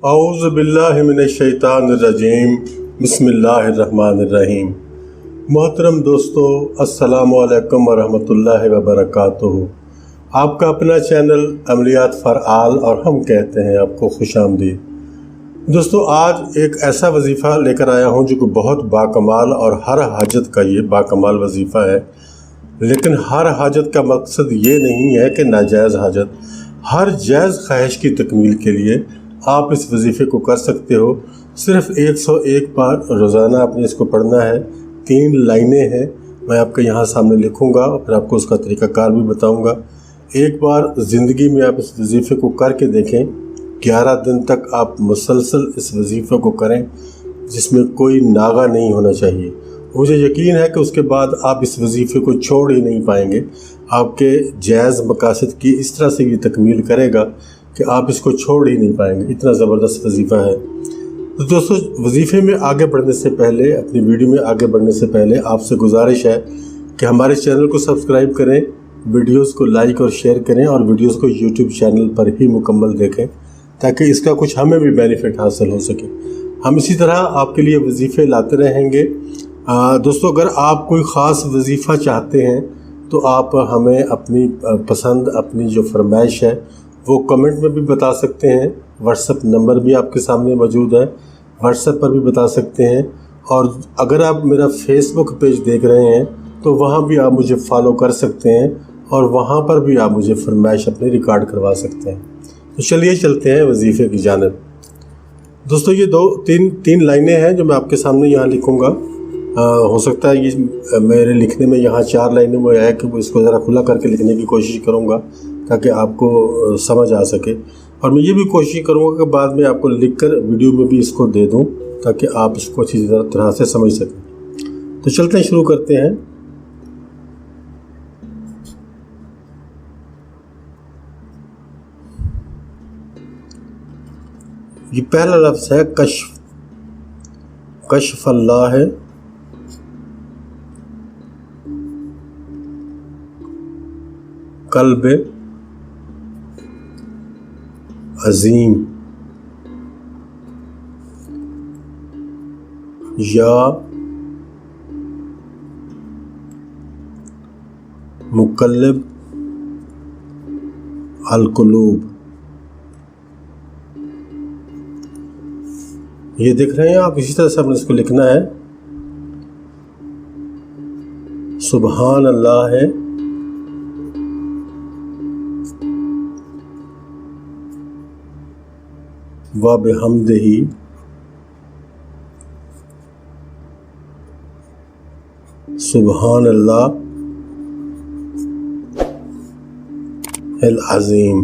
اعوذ باللہ من الشیطان الرجیم بسم اللہ الرحمن الرحیم۔ محترم دوستو، السلام علیکم ورحمۃ اللہ وبرکاتہ۔ آپ کا اپنا چینل عملیات فعال اور ہم کہتے ہیں آپ کو خوش آمدید۔ دوستو، آج ایک ایسا وظیفہ لے کر آیا ہوں جو کہ بہت باکمال اور ہر حاجت کا یہ باکمال وظیفہ ہے، لیکن ہر حاجت کا مقصد یہ نہیں ہے کہ ناجائز حاجت، ہر جائز خواہش کی تکمیل کے لیے آپ اس وظیفے کو کر سکتے ہو۔ صرف 101 بار روزانہ آپ نے اس کو پڑھنا ہے۔ 3 لائنیں ہیں، میں آپ کے یہاں سامنے لکھوں گا اور پھر آپ کو اس کا طریقہ کار بھی بتاؤں گا۔ ایک بار زندگی میں آپ اس وظیفے کو کر کے دیکھیں، 11 دن تک آپ مسلسل اس وظیفے کو کریں جس میں کوئی ناغہ نہیں ہونا چاہیے۔ مجھے یقین ہے کہ اس کے بعد آپ اس وظیفے کو چھوڑ ہی نہیں پائیں گے۔ آپ کے جائز مقاصد کی اس طرح سے یہ تکمیل کرے گا کہ آپ اس کو چھوڑ ہی نہیں پائیں گے، اتنا زبردست وظیفہ ہے۔ تو دوستو، وظیفے میں آگے بڑھنے سے پہلے، اپنی ویڈیو میں آگے بڑھنے سے پہلے آپ سے گزارش ہے کہ ہمارے چینل کو سبسکرائب کریں، ویڈیوز کو لائک اور شیئر کریں اور ویڈیوز کو یوٹیوب چینل پر ہی مکمل دیکھیں تاکہ اس کا کچھ ہمیں بھی بینیفٹ حاصل ہو سکے۔ ہم اسی طرح آپ کے لیے وظیفے لاتے رہیں گے۔ دوستو، اگر آپ کوئی خاص وظیفہ چاہتے ہیں تو آپ ہمیں اپنی پسند، اپنی جو فرمائش ہے وہ کمنٹ میں بھی بتا سکتے ہیں۔ واٹس ایپ نمبر بھی آپ کے سامنے موجود ہے، واٹس ایپ پر بھی بتا سکتے ہیں۔ اور اگر آپ میرا فیس بک پیج دیکھ رہے ہیں تو وہاں بھی آپ مجھے فالو کر سکتے ہیں اور وہاں پر بھی آپ مجھے فرمائش اپنی ریکارڈ کروا سکتے ہیں۔ تو چلیے چلتے ہیں وظیفے کی جانب۔ دوستو، یہ تین لائنیں ہیں جو میں آپ کے سامنے یہاں لکھوں گا۔ ہو سکتا ہے یہ میرے لکھنے میں یہاں 4 لائنوں میں ہے کہ اس کو ذرا کھلا کر کے لکھنے کی کوشش کروں گا تاکہ آپ کو سمجھ آ سکے، اور میں یہ بھی کوشش کروں گا کہ بعد میں آپ کو لکھ کر ویڈیو میں بھی اس کو دے دوں تاکہ آپ اس کو اچھی طرح سے سمجھ سکیں۔ تو چلتے ہیں، شروع کرتے ہیں۔ یہ پہلا لفظ ہے کشف۔ کشف اللہ ہے، قلب عظیم، یا مقلب القلوب۔ یہ دیکھ رہے ہیں آپ، اسی طرح سے ہم نے اس کو لکھنا ہے۔ سبحان اللہ ہے، وَبِحَمْدِهِ، سبحان اللہ العظیم۔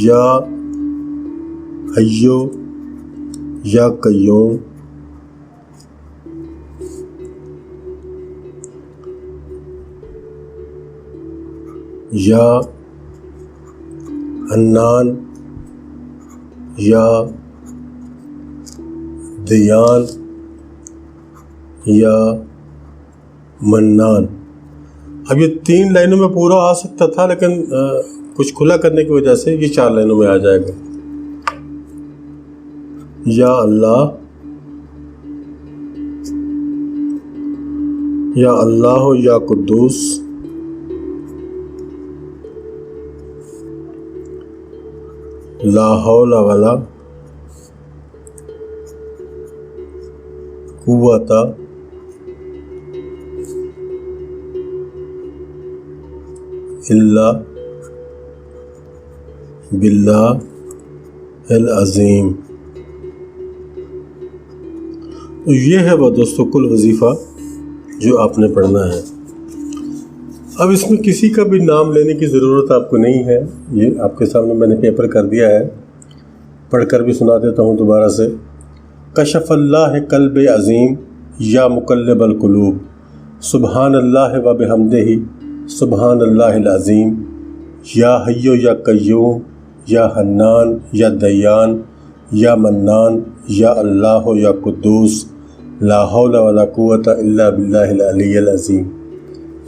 یا حیو یا قیوم، یا حنان یا دیان یا منان۔ اب یہ 3 لائنوں میں پورا آ سکتا تھا، لیکن کچھ کھلا کرنے کی وجہ سے یہ 4 لائنوں میں آ جائے گا۔ یا اللہ، یا اللہ یا قدوس، لا حول ولا قوت الا باللہ العظیم۔ تو یہ ہے وہ دوستو کل وظیفہ جو آپ نے پڑھنا ہے۔ اب اس میں کسی کا بھی نام لینے کی ضرورت آپ کو نہیں ہے، یہ آپ کے سامنے میں نے پیپر کر دیا ہے، پڑھ کر بھی سنا دیتا ہوں دوبارہ سے۔ کشف اللہ قلب عظیم یا مقلب القلوب، سبحان اللہ و بحمدہ، سبحان اللہ العظیم، یا حیو یا قیوم، یا حنان یا دیان، یا منان، یا اللہ یا قدوس، لا حول ولا قوت الا باللہ العلی العظیم۔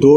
2